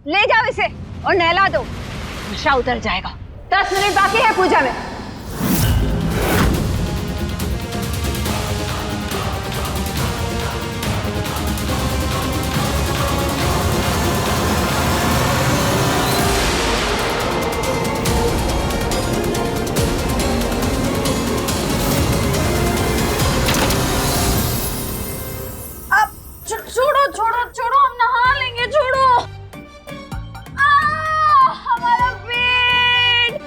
ले जाओ इसे और नहला दो, नशा उतर जाएगा। 10 मिनट बाकी है पूजा में। छोड़ो छोड़ो छोड़ो, हम नहा लेंगे, छोड़ो। हमारा पेट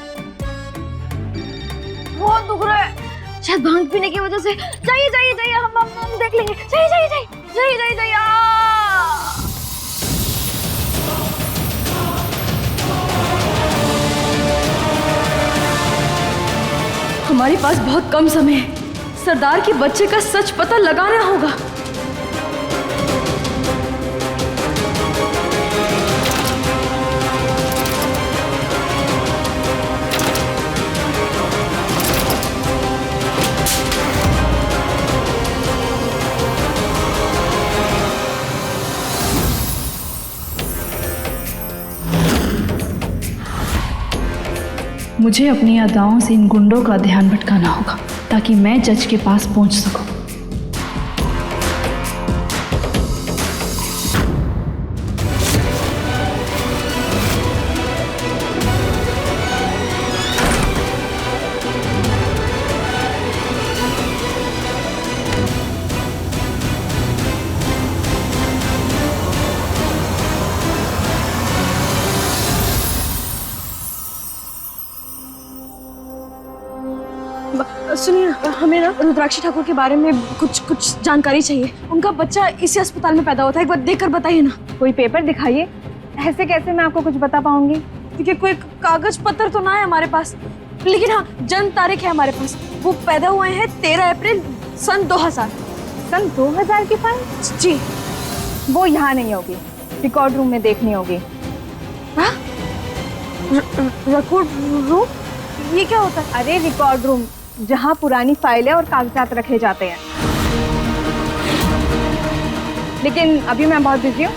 बहुत दुख रहा है, शायद भांग पीने की वजह से। जाइए जाइए जाइए, हम देख लेंगे। जाइए जाइए जाइए जाइए जाइए जाइए। हमारे पास बहुत कम समय है, सरदार के बच्चे का सच पता लगाना होगा। मुझे अपनी अदाओं से इन गुंडों का ध्यान भटकाना होगा ताकि मैं जज के पास पहुंच सकूं। सुनिए, हमें ना रुद्राक्षी ठाकुर के बारे में कुछ जानकारी चाहिए। उनका बच्चा इसी अस्पताल में पैदा हुआ था, एक बार देखकर बताइए ना। कोई पेपर दिखाइए, ऐसे कैसे मैं आपको कुछ बता पाऊंगी? देखिए, कोई कागज पत्र तो ना है हमारे पास, लेकिन हाँ जन्म तारीख है हमारे पास। वो पैदा हुए हैं 13 अप्रैल सन 2000। सन 2000 की फाइल? जी। वो यहाँ नहीं होगी, रिकॉर्ड रूम में देखनी होगी। हाँ? Record room? ये क्या होता है? अरे रिकॉर्ड रूम, जहाँ पुरानी फाइलें और कागजात रखे जाते हैं। लेकिन अभी मैं बहुत बिजी हूँ,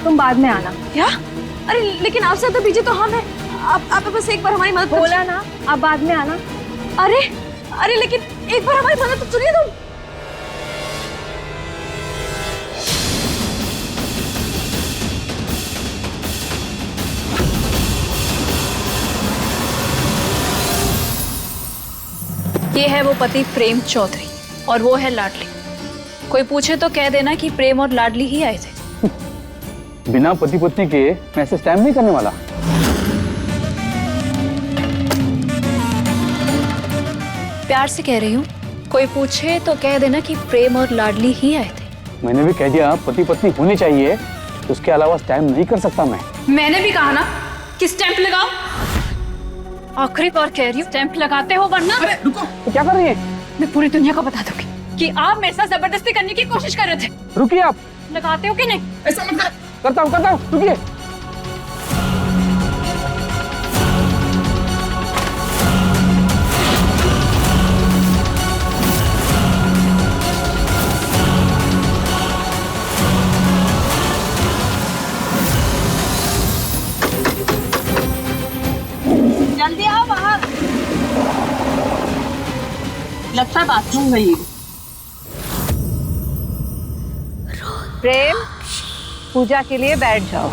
तुम बाद में आना। क्या? अरे लेकिन आपसे ज्यादा बिजी तो हम हैं। आप बस एक बार हमारी मदद बोला ना, आप बाद में आना। अरे लेकिन एक बार हमारी मदद तो सुनिए तुम। ये है वो पति प्रेम चौधरी और वो है लाडली। कोई पूछे तो कह देना कि प्रेम और लाडली ही आए थे। बिना पति पत्नी के मैं ऐसे स्टैम्प नहीं करने वाला। प्यार से कह रही हूँ, कोई पूछे तो कह देना कि प्रेम और लाडली ही आए थे। मैंने भी कह दिया पति पत्नी होनी चाहिए, उसके अलावा स्टैम्प नहीं कर सकता मैं। मैंने भी कहा ना कि स्टैंप लगाओ। आखिरी बार कह रही हूँ, स्टैंप लगाते हो वरना। अरे रुको, तो क्या कर रही है? मैं पूरी दुनिया को बता दूंगी कि आप मेरे साथ जबरदस्ती करने की कोशिश कर रहे थे। रुकिए आप। लगाते हो कि नहीं? ऐसा मत कर। करता हूँ, रुकिए। जल्दी आओ बाहर, लगता है बाथरूम गई। प्रेम, पूजा के लिए बैठ जाओ।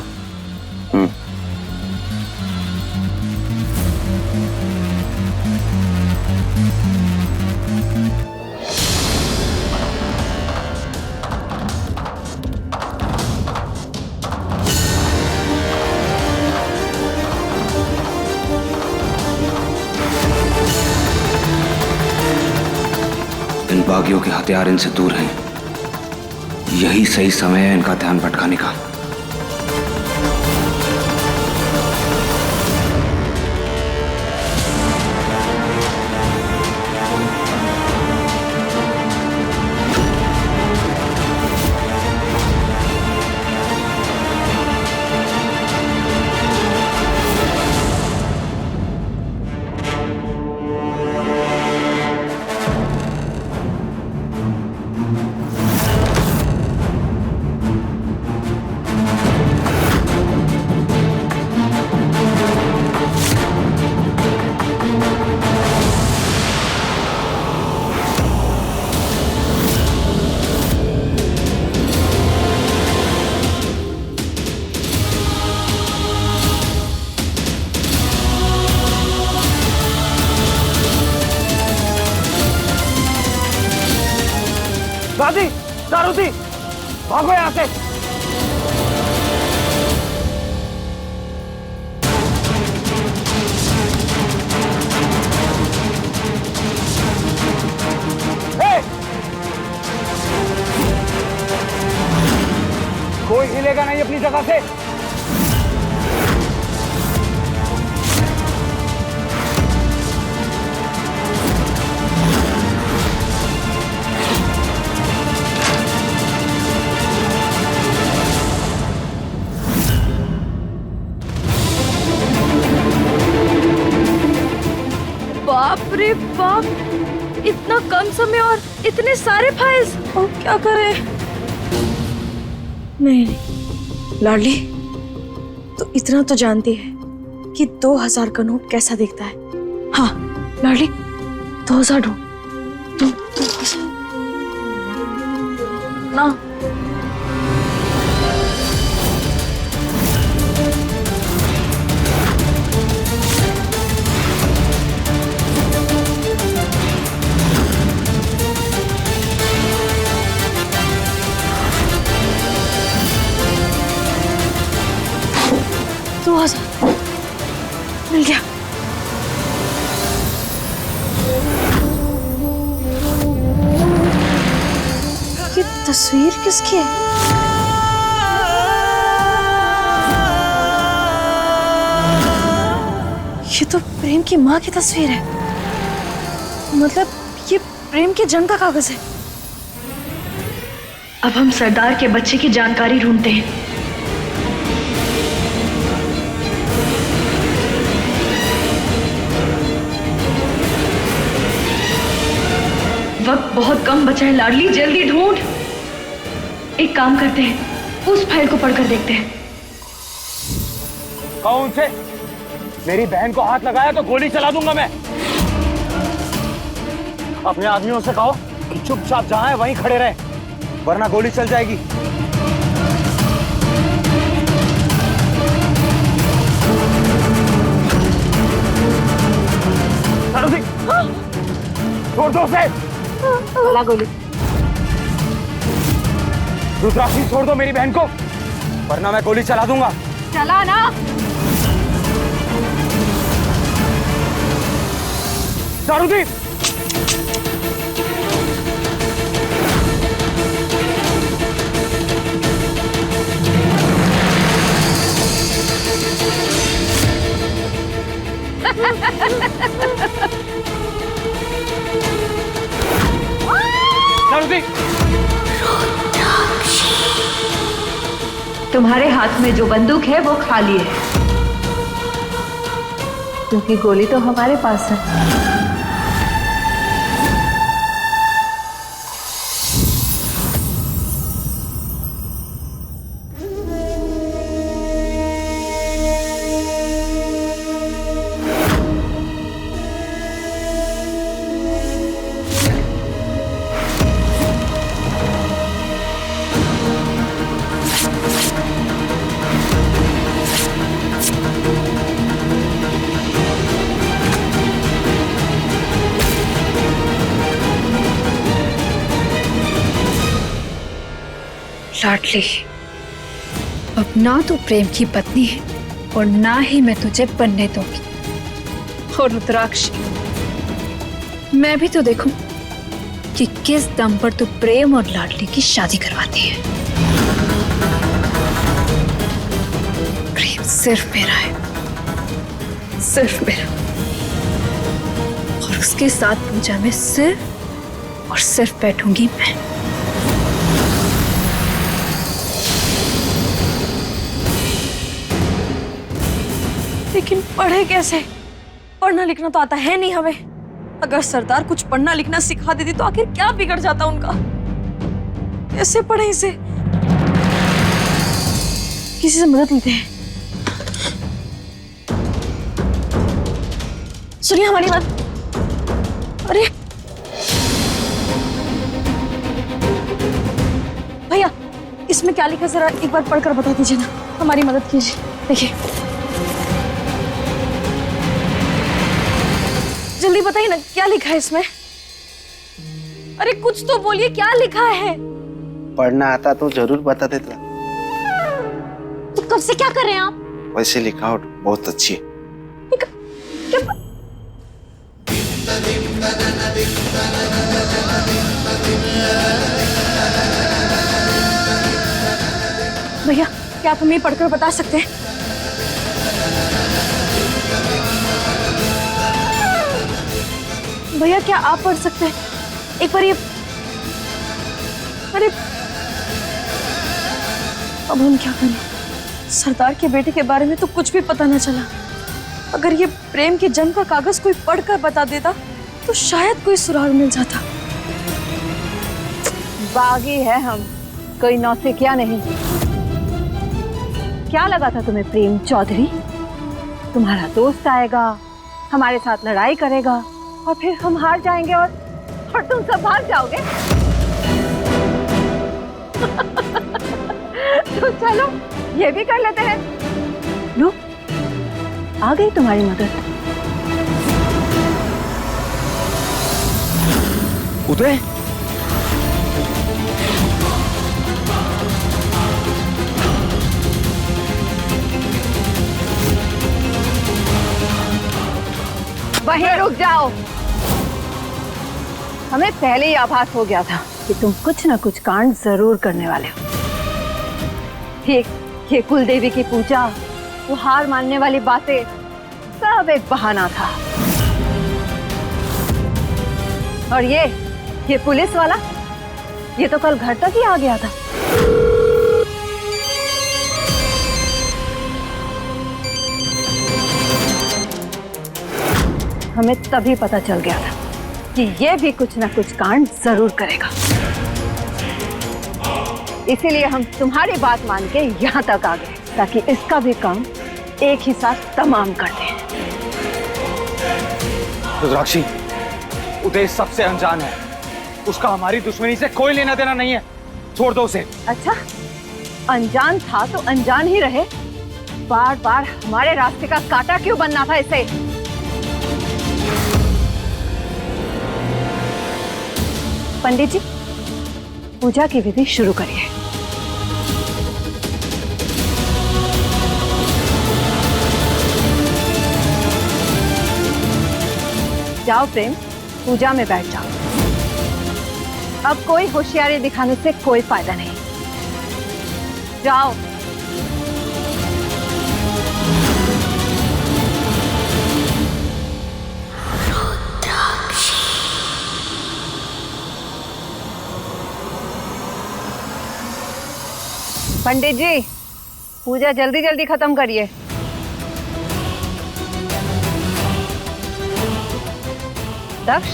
इन बागियों के हथियार इनसे दूर हैं। यही सही समय है इनका ध्यान भटकाने का। जल्दी भागो यहाँ से। कोई हिलेगा नहीं अपनी जगह से। बाप रे बाप, इतना कम समय और इतने सारे फाइल्स, और क्या करें? नहीं, लाडली, तो इतना तो जानती है कि 2000 का नोट कैसा दिखता है। हाँ लाडली, 2000 ढूंढ। 2000 ना। मिल गया। ये तस्वीर किसकी है? ये तो प्रेम की माँ की तस्वीर है। मतलब ये प्रेम के जन्म का कागज है। अब हम सरदार के बच्चे की जानकारी ढूंढते हैं। वक्त बहुत कम बचा है लाडली, जल्दी ढूंढ। एक काम करते हैं, उस फाइल को पढ़कर देखते हैं। कहो उनसे, मेरी बहन को हाथ लगाया तो गोली चला दूंगा मैं। अपने आदमियों से कहो कि चुपचाप जहां है वहीं खड़े रहे, वरना गोली चल जाएगी। छोड़ दो उसे। चला गोली। रुद्राक्षी छोड़ दो मेरी बहन को, वरना मैं गोली चला दूंगा। चला ना। दारूदी, तुम्हारे हाथ में जो बंदूक है वो खाली है, क्योंकि गोली तो हमारे पास है। लाडली, अब ना तू प्रेम की पत्नी है और ना ही मैं तुझे बनने दूंगी। और रुद्राक्षी, मैं भी तो देखूं कि किस दम पर तू प्रेम और लाडली की शादी करवाती है। प्रेम सिर्फ मेरा है, सिर्फ मेरा, और उसके साथ पूजा में सिर्फ और सिर्फ बैठूंगी मैं। लेकिन पढ़े कैसे? पढ़ना लिखना तो आता है नहीं हमें। अगर सरदार कुछ पढ़ना लिखना सिखा देती तो आखिर क्या बिगड़ जाता उनका? कैसे पढ़े इसे? किसी से मदद लेते हैं। सुनिए हमारी बात। अरे भैया, इसमें क्या लिखा जरा एक बार पढ़कर बता दीजिए ना, हमारी मदद कीजिए। देखिए, जल्दी बताइए ना क्या लिखा है इसमें। अरे कुछ तो बोलिए, क्या लिखा है? पढ़ना आता तो जरूर बता देता। तो कब से क्या कर रहे हैं आप? वैसे लिखावट बहुत अच्छी है। भैया क्या आप हमें पढ़कर बता सकते हैं? भैया क्या आप पढ़ सकते हैं? एक बार ये, अरे अब हम क्या करें? सरदार के बेटे के बारे में तो कुछ भी पता न चला। अगर ये प्रेम के जन्म का कागज कोई पढ़कर बता देता तो शायद कोई सुराग मिल जाता। बागी है हम, कोई नौसिखिया नहीं। क्या लगा था तुम्हें प्रेम चौधरी? तुम्हारा दोस्त आएगा, हमारे साथ लड़ाई करेगा और फिर हम हार जाएंगे और तुम सब भाग जाओगे। तो चलो ये भी कर लेते हैं। लो, आ गई तुम्हारी मदद। उदय, वहीं रुक जाओ। हमें पहले ही आभास हो गया था कि तुम कुछ ना कुछ कांड जरूर करने वाले हो। ये कुलदेवी की पूजा, वो हार मानने वाली बातें, सब एक बहाना था। और ये पुलिस वाला, ये तो कल घर तक ही आ गया था। हमें तभी पता चल गया था कि ये भी कुछ ना कुछ कांड जरूर करेगा। इसीलिए हम तुम्हारी बात मान के यहाँ तक आ गए ताकि इसका भी काम एक ही साथ तमाम कर दें। रुद्राक्षी, उदय सबसे अनजान है। उसका हमारी दुश्मनी से कोई लेना देना नहीं है। छोड़ दो उसे। अच्छा, अनजान था तो अनजान ही रहे। बार बार हमारे रास्ते का कांटा क्यों बनना था इसे? पंडित जी, पूजा की विधि शुरू करिए। जाओ प्रेम, पूजा में बैठ जाओ। अब कोई होशियारी दिखाने से कोई फायदा नहीं। जाओ। पंडित जी, पूजा जल्दी जल्दी खत्म करिए। दक्ष,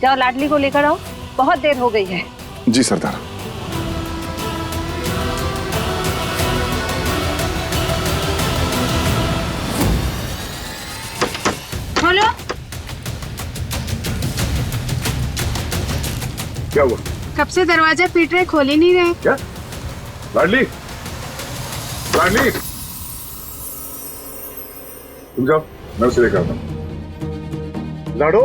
जाओ लाडली को लेकर आओ, बहुत देर हो गई है। जी सरदार। बोलो। क्या हुआ? कब से दरवाजा पीट रहे, खोल ही नहीं रहे। क्या? लाडली, लाडली, तुम जाओ, मैं उसे लेकर आता हूँ। लाडो,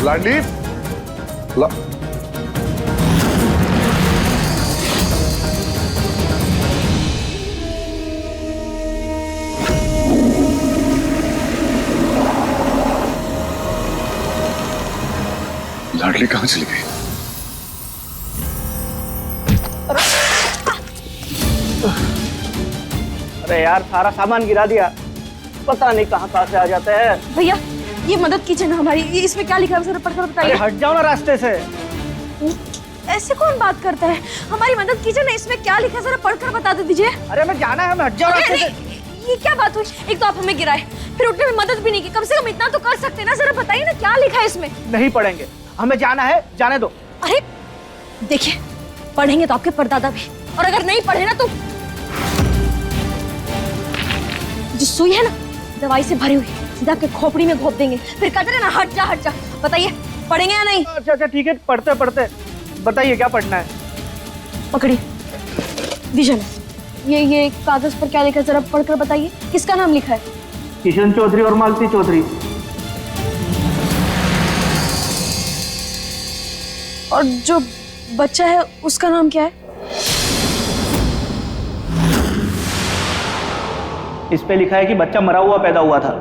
लाडली, लाडली कहाँ चली गई? अरे यार, सारा सामान गिरा दिया, पता नहीं कहाँ से आ जाते हैं। भैया ये मदद कीजिए ना हमारी। ये इसमें क्या लिखा है जरा पढ़कर बताइए। हट जाओ ना रास्ते से। ऐसे कौन बात करता है? हमारी मदद कीजिए ना, इसमें क्या लिखा है जरा पढ़कर बता दीजिए। अरे हमें जाना है, हमें हट जाओ रास्ते से। ये क्या बात हुई? एक तो आप हमें गिराए, फिर उठने में मदद भी नहीं की। कम से कम इतना तो कर सकते ना। जरा बताइए ना क्या लिखा है इसमें। नहीं पढ़ेंगे, हमें जाना है, जाने दो। अरे देखिए, पढ़ेंगे तो आपके परदादा भी, और अगर नहीं पढ़े ना तो जो सुई है ना दवाई से भरी हुई, सीधा आपके खोपड़ी में घोप देंगे। फिर कहते हैं ना हट जा हट जा। बताइए पढ़ेंगे या नहीं? अच्छा ठीक है, पढ़ते पढ़ते बताइए क्या पढ़ना है। पकड़िए, दीजिए ना। ये कागज पर क्या लिखा है, जरा पढ़कर बताइए। किसका नाम लिखा है? किशन चौधरी और मालती चौधरी। और जो बच्चा है उसका नाम क्या है? इस पे लिखा है कि बच्चा मरा हुआ पैदा हुआ था।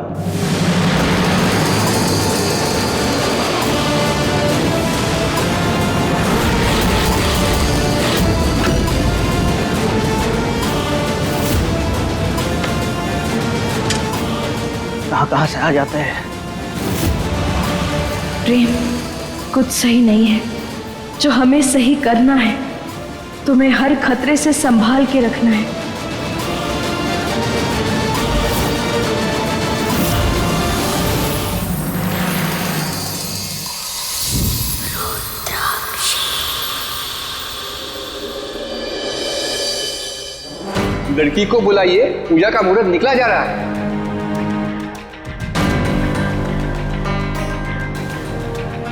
कहाँ से आ जाते हैं। प्रेम, कुछ सही नहीं है। जो हमें सही करना है, तुम्हें हर खतरे से संभाल के रखना है। लड़की को बुलाइए, पूजा का मुहूर्त निकला जा रहा है।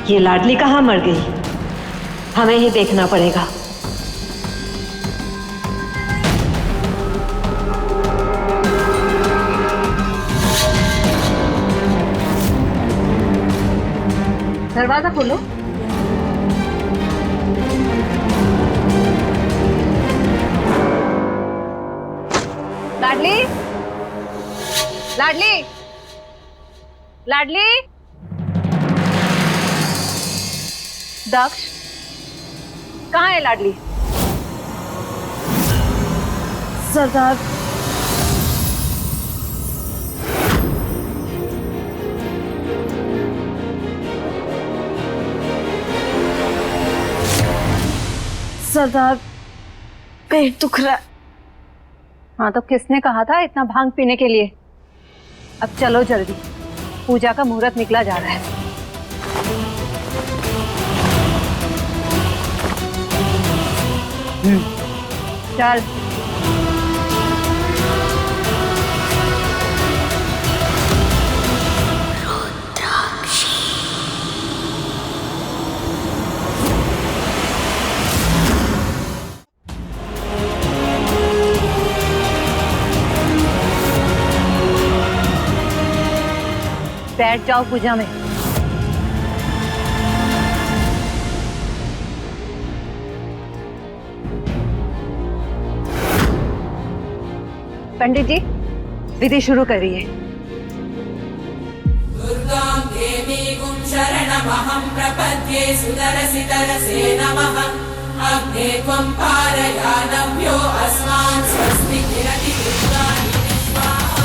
ये लाडली कहाँ मर गई? हमें ही देखना पड़ेगा। दरवाजा खोलो। लाडली, लाडली, लाडली। दक्ष, कहाँ है लाडली? सरदार, सरदार, पेट दुख रहा है। हाँ तो किसने कहा था इतना भांग पीने के लिए? अब चलो जल्दी, पूजा का मुहूर्त निकला जा रहा है। चल। बैठ जाओ पूजा में। पंडित जी, विधि शुरू करिए। दुर्गां देवीं शरणमहं प्रपद्ये सुदरसितरसे नमः। अग्ने त्वं पारयानव्यो अस्मान् स्वस्ति किरति दुर्गाणि विश्वाः।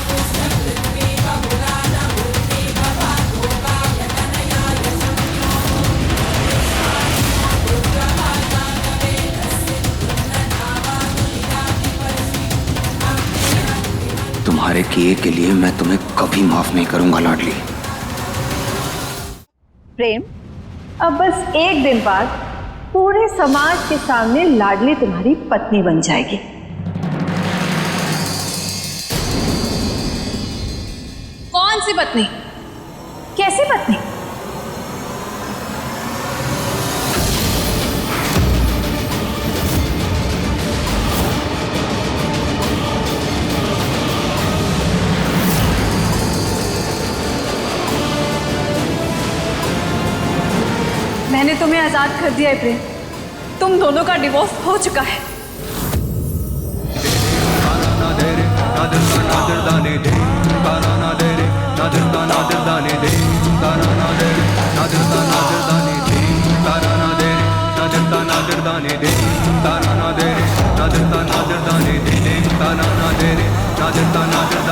पुष्टपृथ्वी बहुलान मूर्ति भवातोकाय तनयाय शम्यो। तुम्हारे किए के लिए मैं तुम्हें कभी माफ नहीं करूंगा लाडली। प्रेम, अब बस एक दिन बाद पूरे समाज के सामने लाडली तुम्हारी पत्नी बन जाएगी। कौन सी पत्नी? कैसी पत्नी? मैंने तुम्हें आजाद कर दिया है प्रेम। तुम दोनों का डिवोर्स हो चुका है। नादर